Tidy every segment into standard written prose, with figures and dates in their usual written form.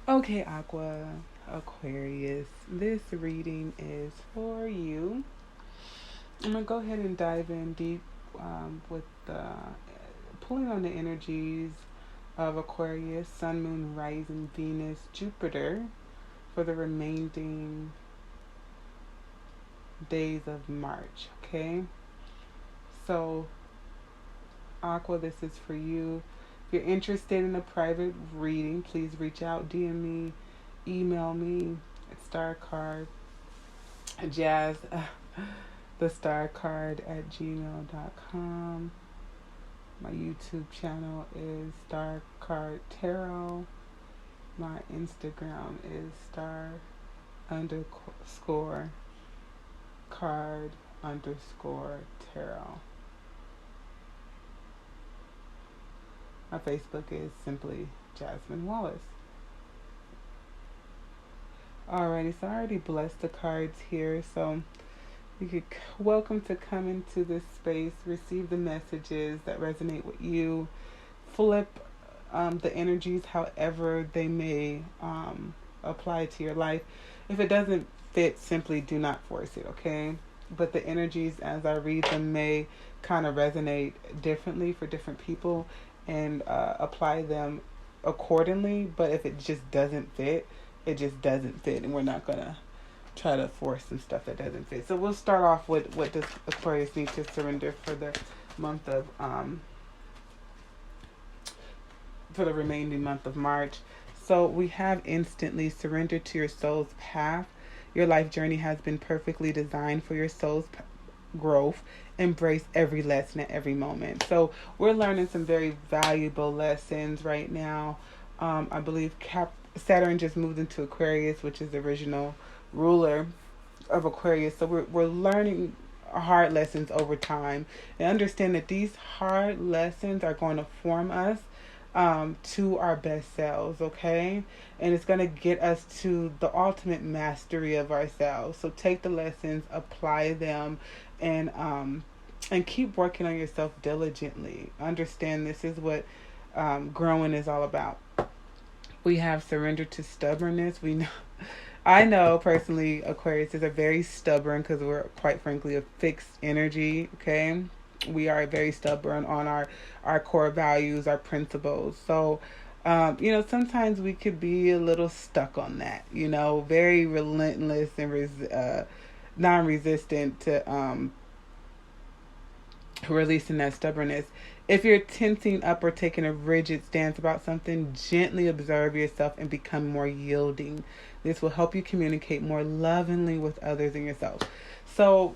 Okay, Aquarius, this reading is for you. I'm going to go ahead and dive in deep with pulling on the energies of Aquarius, Sun, Moon, Rising, Venus, Jupiter for the remaining days of March. Okay, so Aqua, this is for you. If you're interested in a private reading, please reach out, DM me, email me at StarCard Jazz, the StarCard at gmail.com. My YouTube channel is StarCard Tarot. My Instagram is star underscore card underscore tarot. My Facebook is simply Jasmine Wallace. Alrighty, so I already blessed the cards here, so you could welcome to come into this space, receive the messages that resonate with you, flip the energies however they may apply to your life. If it doesn't fit, simply do not force it, okay? But the energies as I read them may kind of resonate differently for different people, and apply them accordingly. But if it just doesn't fit, it just doesn't fit, and we're not gonna try to force some stuff that doesn't fit. So we'll start off with what does Aquarius need to surrender for the month of for the remaining month of March. So we have instantly surrender to your soul's path. Your life journey has been perfectly designed for your soul's growth. Embrace every lesson at every moment. So we're learning some very valuable lessons right now. I believe Saturn just moved into Aquarius, which is the original ruler of Aquarius. So we're learning hard lessons over time, and understand that these hard lessons are going to form us to our best selves, okay? And it's going to get us to the ultimate mastery of ourselves. So take the lessons, apply them, and keep working on yourself diligently. Understand this is what growing is all about. We have surrender to stubbornness. We know, I know personally, Aquarius is a very stubborn, because we're quite frankly a fixed energy, okay? We are very stubborn on our core values, our principles. So, sometimes we could be a little stuck on that, very relentless and non-resistant to releasing that stubbornness. If you're tensing up or taking a rigid stance about something, gently observe yourself and become more yielding. This will help you communicate more lovingly with others and yourself. So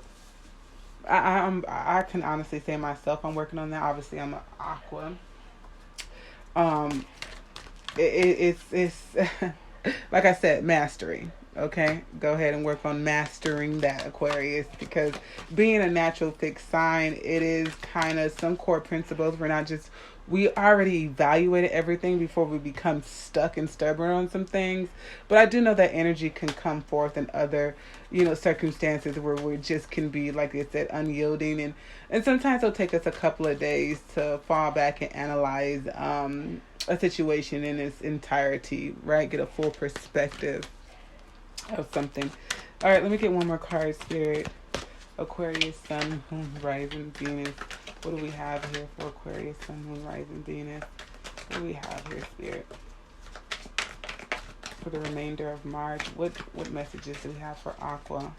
I can honestly say myself, I'm working on that. Obviously, I'm an aqua. It's like I said, mastery. Okay, go ahead and work on mastering that, Aquarius, because being a natural fixed sign, it is kind of some core principles. We already evaluated everything before we become stuck and stubborn on some things. But I do know that energy can come forth in other, circumstances where we just can be, like I said, unyielding. And sometimes it'll take us a couple of days to fall back and analyze a situation in its entirety, right? Get a full perspective of something. All right, let me get one more card, Spirit. Aquarius, Sun, Moon, Rising, Venus. What do we have here for Aquarius, Sun, Moon, Rising, Venus? What do we have here, Spirit? For the remainder of March, what messages do we have for Aqua?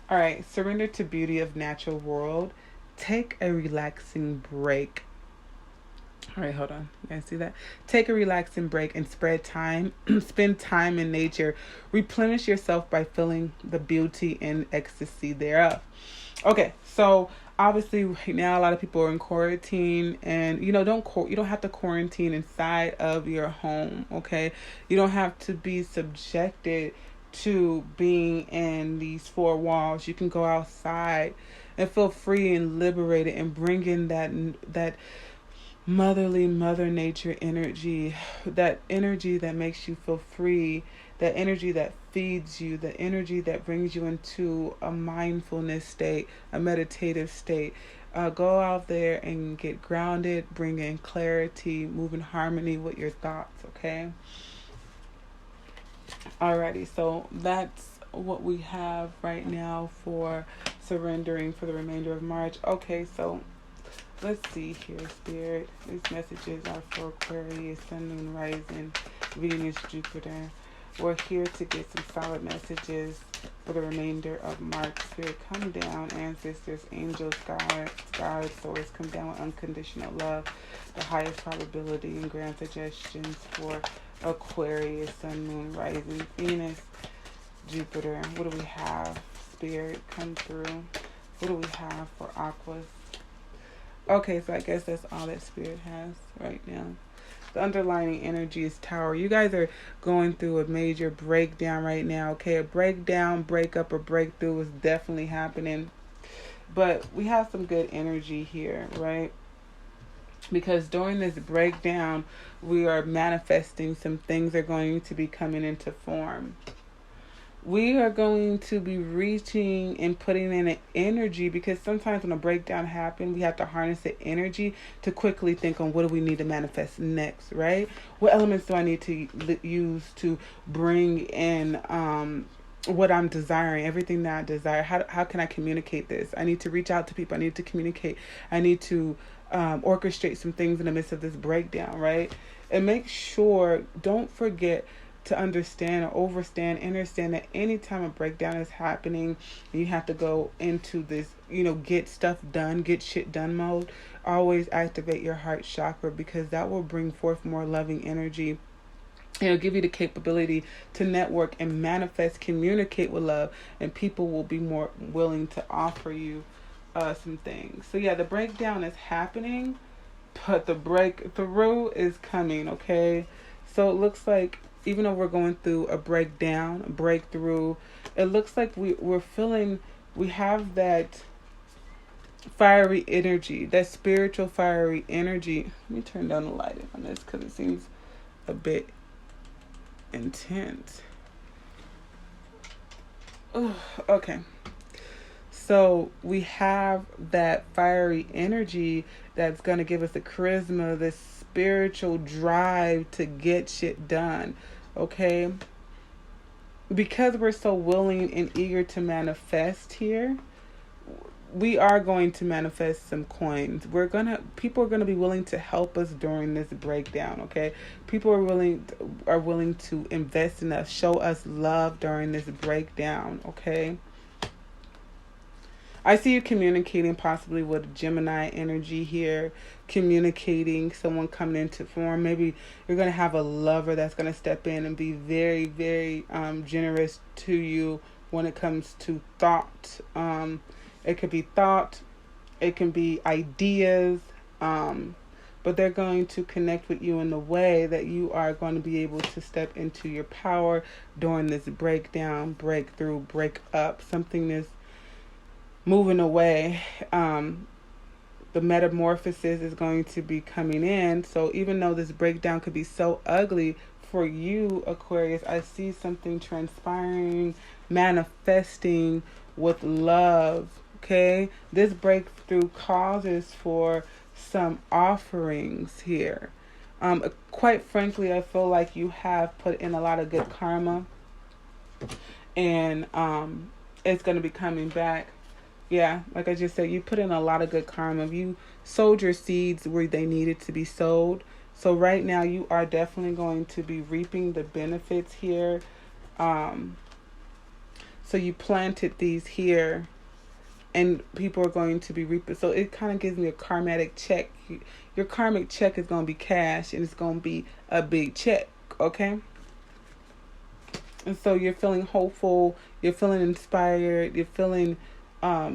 All right, surrender to beauty of natural world. Take a relaxing break. All right, hold on. You guys see that? Take a relaxing break and spend time in nature. Replenish yourself by feeling the beauty and ecstasy thereof. Okay, so obviously right now a lot of people are in quarantine, and you don't have to quarantine inside of your home, okay? You don't have to be subjected to being in these four walls. You can go outside and feel free and liberated, and bring in that motherly, mother nature energy, that energy that makes you feel free, that energy that feeds you, the energy that brings you into a mindfulness state, a meditative state, Go out there and get grounded, bring in clarity, move in harmony with your thoughts, okay? Alrighty, so that's what we have right now for surrendering for the remainder of March. Okay, so let's see here, Spirit. These messages are for Aquarius, Sun, Moon, Rising, Venus, Jupiter. We're here to get some solid messages for the remainder of March. Spirit, come down. Ancestors, angels, guides, source, come down with unconditional love, the highest probability, and grand suggestions for Aquarius, Sun, Moon, Rising, Venus, Jupiter. What do we have? Spirit, come through. What do we have for Aquas? Okay, so I guess that's all that Spirit has right now. The underlying energy is Tower. You guys are going through a major breakdown right now, okay? A breakdown, breakup, or breakthrough is definitely happening. But we have some good energy here, right? Because during this breakdown, we are manifesting some things are going to be coming into form. We are going to be reaching and putting in an energy, because sometimes when a breakdown happens, we have to harness the energy to quickly think on what do we need to manifest next, right? What elements do I need to use to bring in what I'm desiring, everything that I desire? How can I communicate this? I need to reach out to people. I need to communicate. I need to orchestrate some things in the midst of this breakdown, right? And make sure, don't forget to understand or understand that anytime a breakdown is happening, you have to go into this, get stuff done, get shit done mode. Always activate your heart chakra, because that will bring forth more loving energy. It'll give you the capability to network and manifest, communicate with love, and people will be more willing to offer you some things. So yeah, the breakdown is happening, but the breakthrough is coming, okay? So it looks like even though we're going through a breakdown, a breakthrough, it looks like we're feeling, we have that fiery energy, that spiritual fiery energy. Let me turn down the lighting on this because it seems a bit intense. Okay. So we have that fiery energy that's going to give us the charisma, the spiritual drive to get shit done. Okay? Because we're so willing and eager to manifest here, we are going to manifest some coins. People are gonna be willing to help us during this breakdown, okay? People are willing to invest in us, show us love during this breakdown, okay? I see you communicating possibly with Gemini energy here, communicating, someone coming into form. Maybe you're going to have a lover that's going to step in and be very, very generous to you when it comes to thought. It could be thought, it can be ideas, but they're going to connect with you in the way that you are going to be able to step into your power during this breakdown, breakthrough, break up. Something is moving away. The metamorphosis is going to be coming in. So even though this breakdown could be so ugly for you, Aquarius, I see something transpiring, manifesting with love. Okay, this breakthrough causes for some offerings here. Quite frankly, I feel like you have put in a lot of good karma, and it's going to be coming back. Yeah, like I just said, you put in a lot of good karma. You sowed your seeds where they needed to be sowed. So right now you are definitely going to be reaping the benefits here. So you planted these here, and people are going to be reaping. So it kind of gives me a karmatic check. Your karmic check is going to be cash, and it's going to be a big check, okay? And so you're feeling hopeful. You're feeling inspired. You're feeling...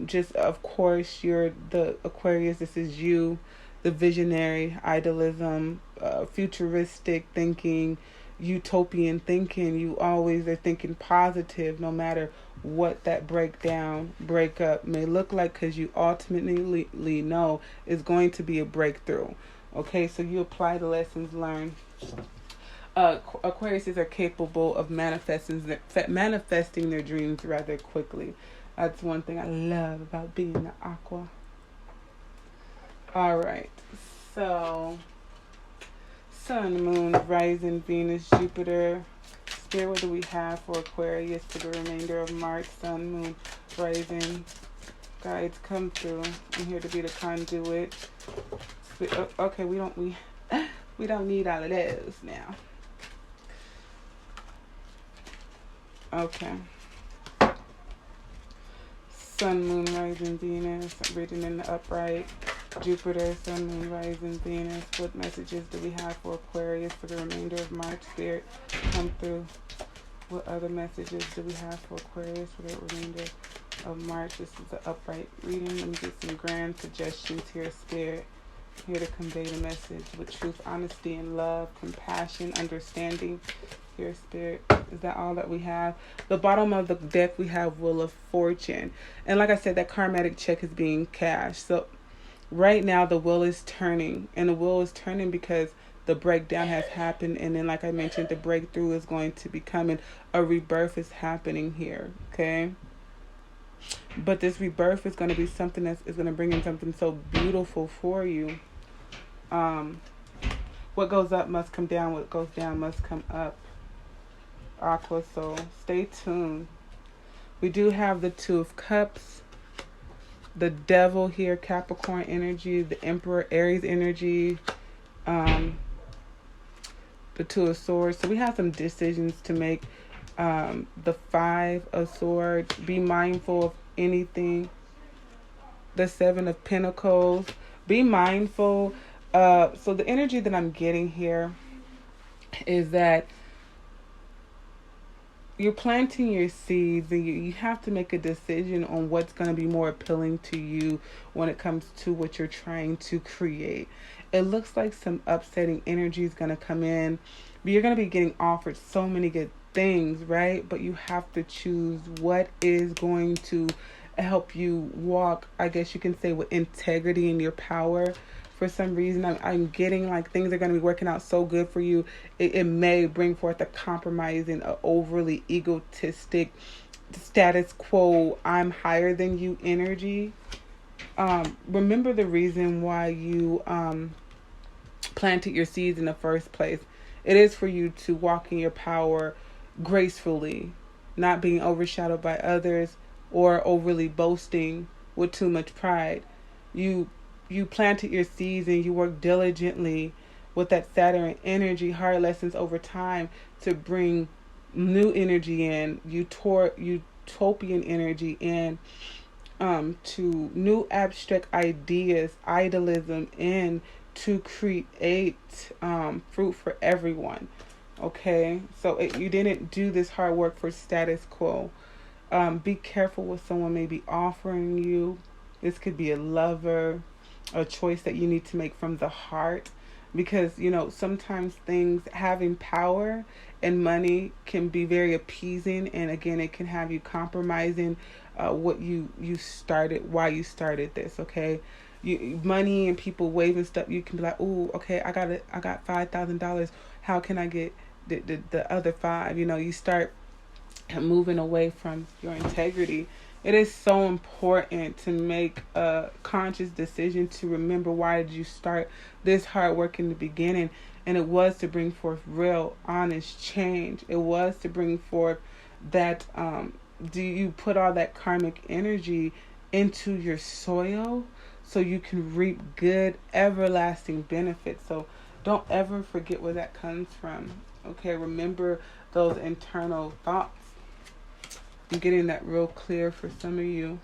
just of course you're the Aquarius. This is you, the visionary, idealism, futuristic thinking, utopian thinking. You always are thinking positive no matter what that breakup may look like, because you ultimately know is going to be a breakthrough. Okay, so you apply the lessons learned. Aquariuses are capable of manifesting their dreams rather quickly. That's one thing I love about being an aqua. All right. So, Sun, Moon, Rising, Venus, Jupiter. Spirit, what do we have for Aquarius for the remainder of March? Sun, Moon, Rising. Guides, come through. I'm here to be the conduit. Okay, we don't need all of those now. Okay. Sun, Moon, Rising, Venus. Written in the upright. Jupiter, Sun, Moon, Rising, Venus. What messages do we have for Aquarius for the remainder of March? Spirit, come through. What other messages do we have for Aquarius for the remainder of March? This is the upright reading. Let me get some grand suggestions here, Spirit. Here to convey the message with truth, honesty, and love, compassion, understanding. Here, Spirit. Is that all that we have? The bottom of the deck, we have Wheel of Fortune. And like I said, that karmatic check is being cashed. So right now, the wheel is turning. And the wheel is turning because the breakdown has happened. And then, like I mentioned, the breakthrough is going to be coming. A rebirth is happening here. Okay? But this rebirth is going to be something that is going to bring in something so beautiful for you. What goes up must come down. What goes down must come up. Aqua, so stay tuned. We do have the Two of Cups, the Devil here, Capricorn energy, the Emperor, Aries energy, the Two of Swords. So we have some decisions to make. The Five of Swords, be mindful of anything. The Seven of Pentacles, be mindful. So the energy that I'm getting here is that you're planting your seeds, and you have to make a decision on what's going to be more appealing to you when it comes to what you're trying to create. It looks like some upsetting energy is going to come in, but you're going to be getting offered so many good things, right? But you have to choose what is going to help you walk, I guess you can say, with integrity in your power. For some reason, I'm getting like things are going to be working out so good for you. It may bring forth a compromising, a overly egotistic, status quo, I'm higher than you energy. Remember the reason why you planted your seeds in the first place. It is for you to walk in your power gracefully, not being overshadowed by others or overly boasting with too much pride. You planted your seeds and you worked diligently with that Saturn energy, hard lessons over time to bring new energy in, utopian energy in, to new abstract ideas, idealism in, to create fruit for everyone. Okay, so you didn't do this hard work for status quo. Be careful what someone may be offering you. This could be a lover, a choice that you need to make from the heart, because sometimes things, having power and money, can be very appeasing, and again it can have you compromising what you started, why you started this. Okay, money and people waving stuff, you can be like, oh, okay, I got $5,000, how can I get the other five? You start moving away from your integrity. It is so important to make a conscious decision to remember, why did you start this hard work in the beginning? And it was to bring forth real, honest change. It was to bring forth that, do you put all that karmic energy into your soil so you can reap good, everlasting benefits? So don't ever forget where that comes from. Okay, remember those internal thoughts. I'm getting that real clear for some of you.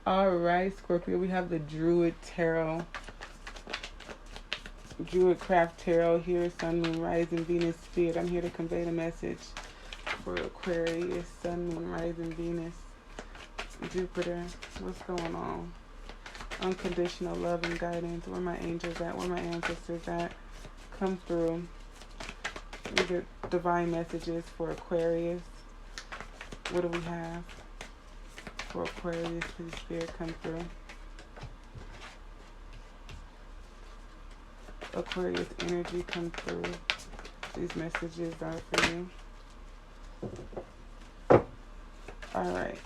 All right, Scorpio, we have the Druid Tarot. Druid Craft Tarot here. Sun, Moon, Rising, Venus, Spirit. I'm here to convey the message for Aquarius. Sun, Moon, Rising, Venus, Jupiter. What's going on? Unconditional love and guidance. Where my angels at? Where my ancestors at? Come through. These are divine messages for Aquarius. What do we have for Aquarius? Please, Spirit, come through. Aquarius energy, come through. These messages are for you. All right.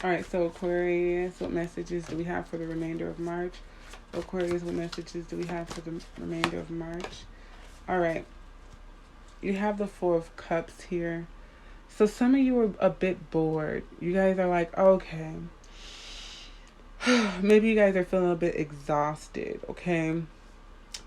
All right, so Aquarius, what messages do we have for the remainder of March? Aquarius, what messages do we have for the remainder of March? All right, you have the Four of Cups here. So some of you are a bit bored. You guys are like, okay. Maybe you guys are feeling a bit exhausted, okay?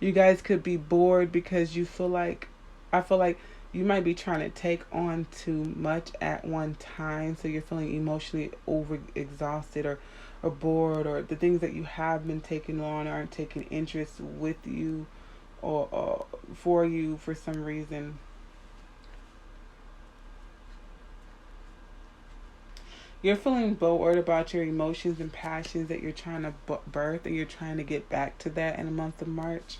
You guys could be bored because you feel like, I feel like you might be trying to take on too much at one time. So you're feeling emotionally over exhausted or bored, or the things that you have been taking on aren't taking interest with you or for you for some reason. You're feeling bored about your emotions and passions that you're trying to birth, and you're trying to get back to that in the month of March.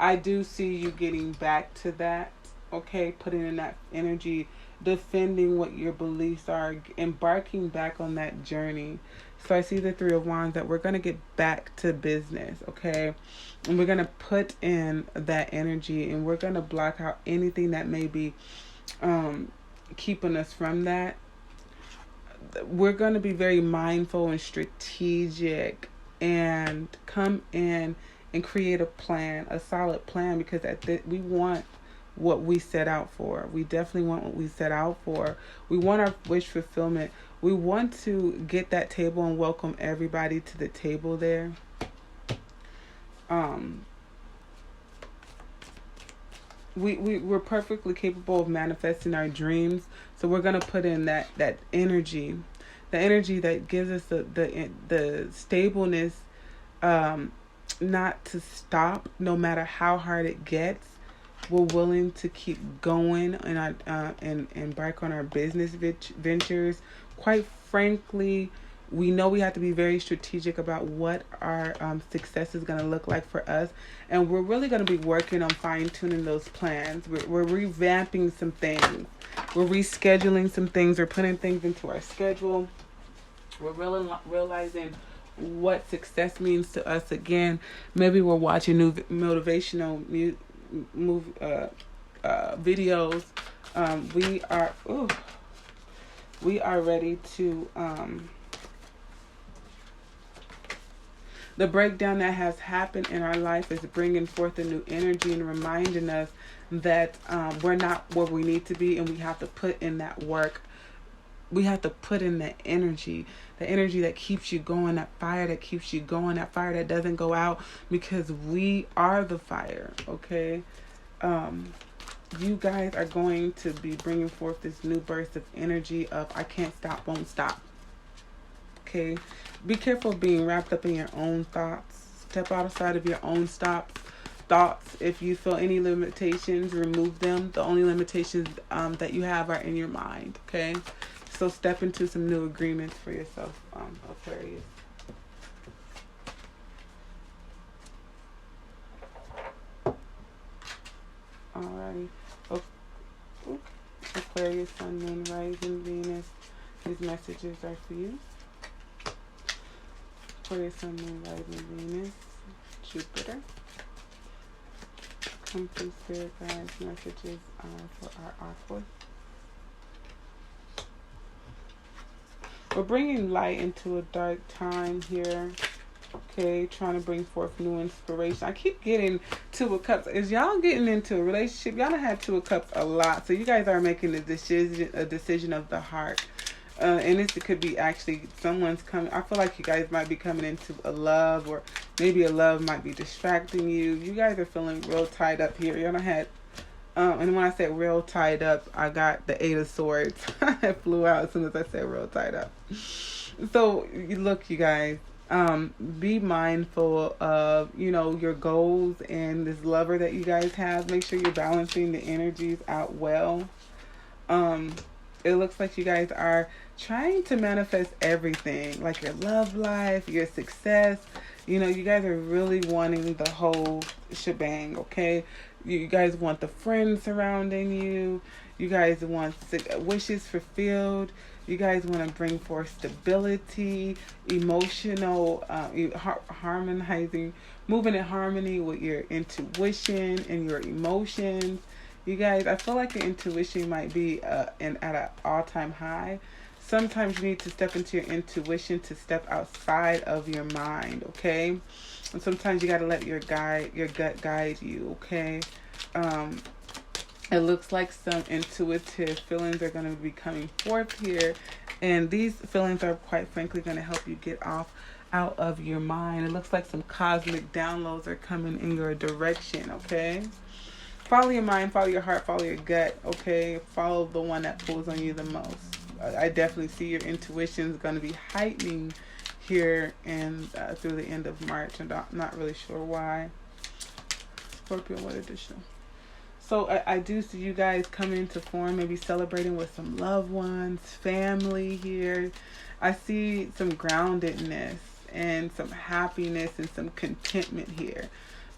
I do see you getting back to that, okay? Putting in that energy, defending what your beliefs are, embarking back on that journey. So I see the Three of Wands, that we're going to get back to business, okay? And we're going to put in that energy, and we're going to block out anything that may be keeping us from that. We're going to be very mindful and strategic and come in and create a plan, a solid plan, because we want what we set out for. We definitely want what we set out for. We want our wish fulfillment. We want to get that table and welcome everybody to the table there. We're perfectly capable of manifesting our dreams. So we're going to put in that energy, the energy that gives us the stableness, not to stop no matter how hard it gets. We're willing to keep going and embark on our business ventures. Quite frankly, we know we have to be very strategic about what our success is going to look like for us. And we're really going to be working on fine-tuning those plans. We're revamping some things. We're rescheduling some things. We're putting things into our schedule. We're really realizing what success means to us again. Maybe we're watching new motivational videos. We are ready to the breakdown that has happened in our life is bringing forth a new energy and reminding us that we're not where we need to be, and we have to put in that work. We have to put in that energy, the energy that keeps you going, that fire that keeps you going, that fire that doesn't go out, because we are the fire, okay? You guys are going to be bringing forth this new burst of energy of I can't stop, won't stop. Okay? Be careful of being wrapped up in your own thoughts. Step outside of your own thoughts. If you feel any limitations, remove them. The only limitations that you have are in your mind. Okay? So step into some new agreements for yourself, Aquarius. Alrighty. Aquarius, Sun, Moon, Rising, Venus. These messages are for you. Aquarius, Sun, Moon, Rising, Venus, Jupiter. Come through, Spirit Guides. Messages for our aqua. We're bringing light into a dark time here. Okay, trying to bring forth new inspiration. I keep getting Two of Cups. Is y'all getting into a relationship? Y'all done had Two of Cups a lot. So you guys are making a decision of the heart. And this could be actually someone's coming. I feel like you guys might be coming into a love, or maybe a love might be distracting you. You guys are feeling real tied up here. Y'all done had, and when I said real tied up, I got the Eight of Swords. It flew out as soon as I said real tied up. So look, you guys. Be mindful of, your goals and this lover that you guys have. Make sure you're balancing the energies out well. It looks like you guys are trying to manifest everything, like your love life, your success. You guys are really wanting the whole shebang, okay? You guys want the friends surrounding you. You guys want wishes fulfilled. You guys want to bring forth stability, emotional, harmonizing, moving in harmony with your intuition and your emotions. You guys, I feel like your intuition might be at an all-time high. Sometimes you need to step into your intuition, to step outside of your mind, okay? And sometimes you got to let your gut guide you, okay? It looks like some intuitive feelings are going to be coming forth here. And these feelings are quite frankly going to help you get out of your mind. It looks like some cosmic downloads are coming in your direction, okay? Follow your mind, follow your heart, follow your gut, okay? Follow the one that pulls on you the most. I definitely see your intuition is going to be heightening here and through the end of March. I'm not really sure why. Scorpio, what edition? So I do see you guys coming into form, maybe celebrating with some loved ones, family here. I see some groundedness and some happiness and some contentment here.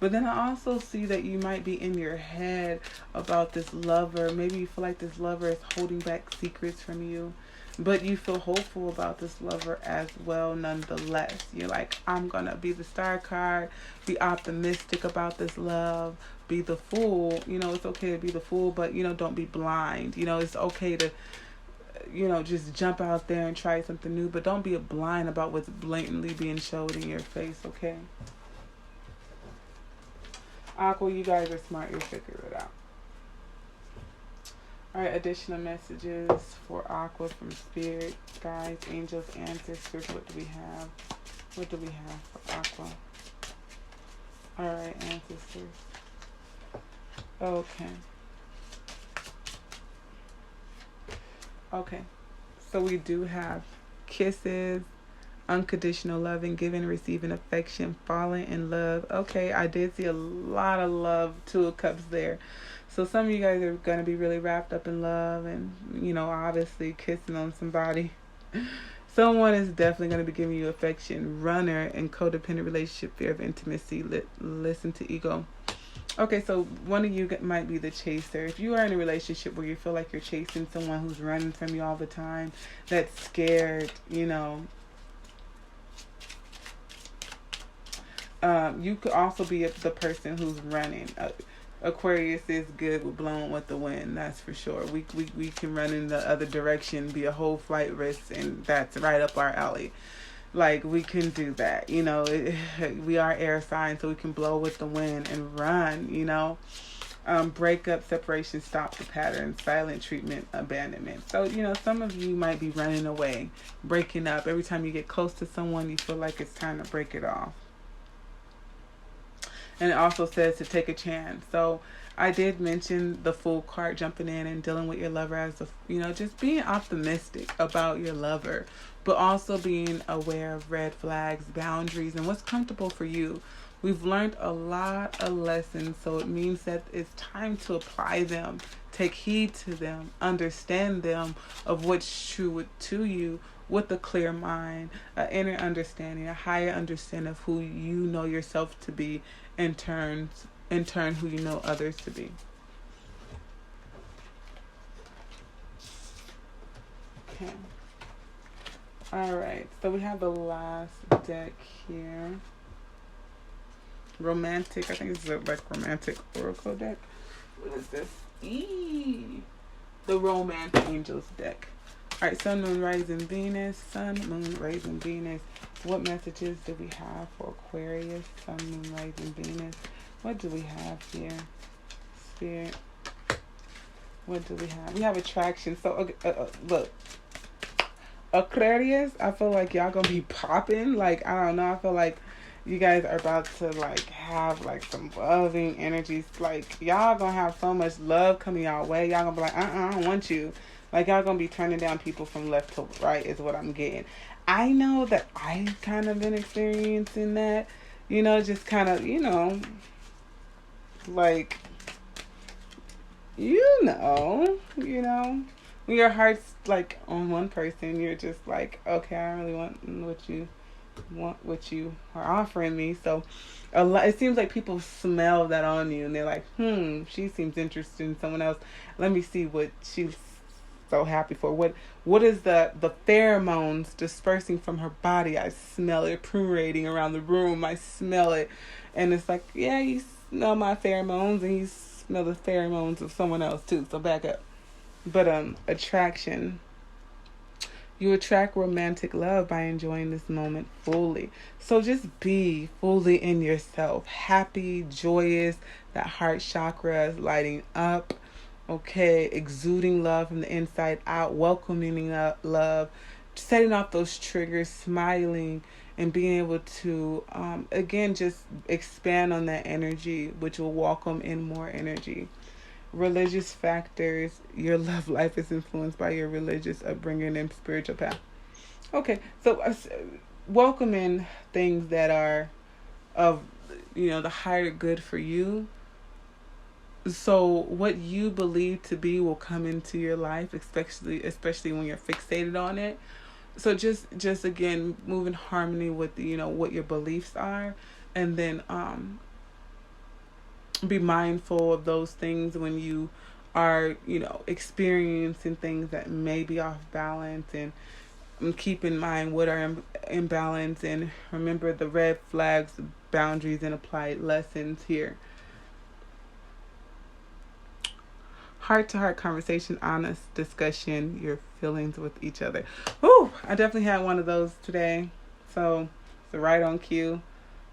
But then I also see that you might be in your head about this lover. Maybe you feel like this lover is holding back secrets from you. But you feel hopeful about this lover as well, nonetheless. You're like, I'm going to be the star card, be optimistic about this love, be the fool. You know, it's okay to be the fool, but, you know, don't be blind. You know, it's okay to, you know, just jump out there and try something new, but don't be blind about what's blatantly being showed in your face, okay? Aqua, you guys are smart. You'll figure it out. All right, additional messages for Aqua from Spirit, guides, angels, ancestors. What do we have? What do we have for Aqua? All right, ancestors. Okay. Okay. So we do have kisses, unconditional loving, giving, receiving affection, falling in love. Okay, I did see a lot of love, 2 of Cups there. So some of you guys are going to be really wrapped up in love and, you know, obviously kissing on somebody. Someone is definitely going to be giving you affection. Runner and codependent relationship, fear of intimacy, listen to ego. Okay, so one of you might be the chaser. If you are in a relationship where you feel like you're chasing someone who's running from you all the time, that's scared, you know, you could also be the person who's running. Aquarius is good with blowing with the wind, that's for sure. We can run in the other direction, be a whole flight risk, and that's right up our alley. Like, we can do that, you know. We are air signs, so we can blow with the wind and run, you know. Breakup, separation, stop the pattern, silent treatment, abandonment. So, you know, some of you might be running away, breaking up. Every time you get close to someone, you feel like it's time to break it off. And it also says to take a chance. So I did mention the Fool card, jumping in and dealing with your lover as a, you know, just being optimistic about your lover, but also being aware of red flags, boundaries, and what's comfortable for you. We've learned a lot of lessons, so it means that it's time to apply them, take heed to them, understand them of what's true to you with a clear mind, an inner understanding, a higher understanding of who you know yourself to be, in turn who you know others to be. Okay. All right. So we have the last deck here. Romantic. I think this is a like romantic oracle deck. What is this? The Romance Angels deck. All right. Sun, Moon, Rising, Venus. Sun, Moon, Rising, Venus. What messages do we have for Aquarius? Sun, Moon, Rising, Venus. What do we have here? Spirit. What do we have? We have attraction. So, look. Aquarius, I feel like y'all gonna be popping. Like, I don't know. I feel like you guys are about to, like, have, like, some loving energies. Like, y'all gonna have so much love coming y'all way. Y'all gonna be like, I don't want you. Like, y'all gonna be turning down people from left to right is what I'm getting. I know that I've kind of been experiencing that, you know, just kind of, you know, like, you know, when your heart's like on one person, you're just like, okay, I really want what you are offering me. So it seems like people smell that on you and they're like, she seems interested in someone else. Let me see what she's so happy for. What is the pheromones dispersing from her body? I smell it permeating around the room. I smell it, and it's like, yeah, you smell my pheromones and you smell the pheromones of someone else too. So back up. But attraction, You attract romantic love by enjoying this moment fully. So just be fully in yourself, happy, joyous. That heart chakra is lighting up. Okay, exuding love from the inside out, welcoming love, setting off those triggers, smiling, and being able to, again, just expand on that energy, which will welcome in more energy. Religious factors, your love life is influenced by your religious upbringing and spiritual path. Okay, so welcome in things that are of, the higher good for you. So what you believe to be will come into your life, especially when you're fixated on it. So just again, move in harmony with what your beliefs are, and then be mindful of those things when you are experiencing things that may be off balance, and keep in mind what are imbalance, and remember the red flags, boundaries, and applied lessons here. Heart to heart conversation, honest discussion, your feelings with each other. Whew, I definitely had one of those today. So it's right on cue.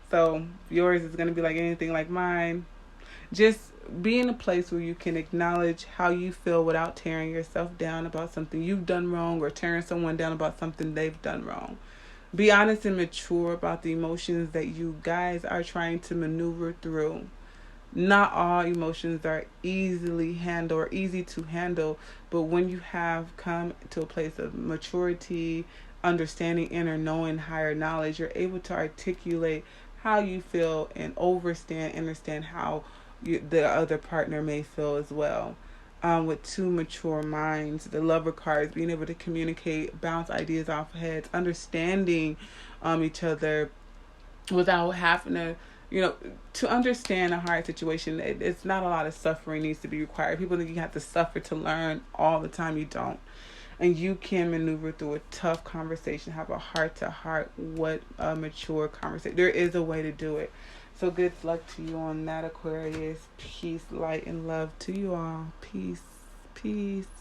So yours is going to be like anything like mine. Just be in a place where you can acknowledge how you feel without tearing yourself down about something you've done wrong, or tearing someone down about something they've done wrong. Be honest and mature about the emotions that you guys are trying to maneuver through. Not all emotions are easily handled or easy to handle, but when you have come to a place of maturity, understanding, inner knowing, higher knowledge, you're able to articulate how you feel and understand how the other partner may feel as well. With two mature minds, the lover cards, being able to communicate, bounce ideas off heads, understanding each other without having to, to understand a hard situation. It's not a lot of suffering needs to be required. People think you have to suffer to learn all the time. You don't. And you can maneuver through a tough conversation, have a heart to heart, what a mature conversation. There is a way to do it. So good luck to you on that, Aquarius. Peace, light, and love to you all. Peace. Peace.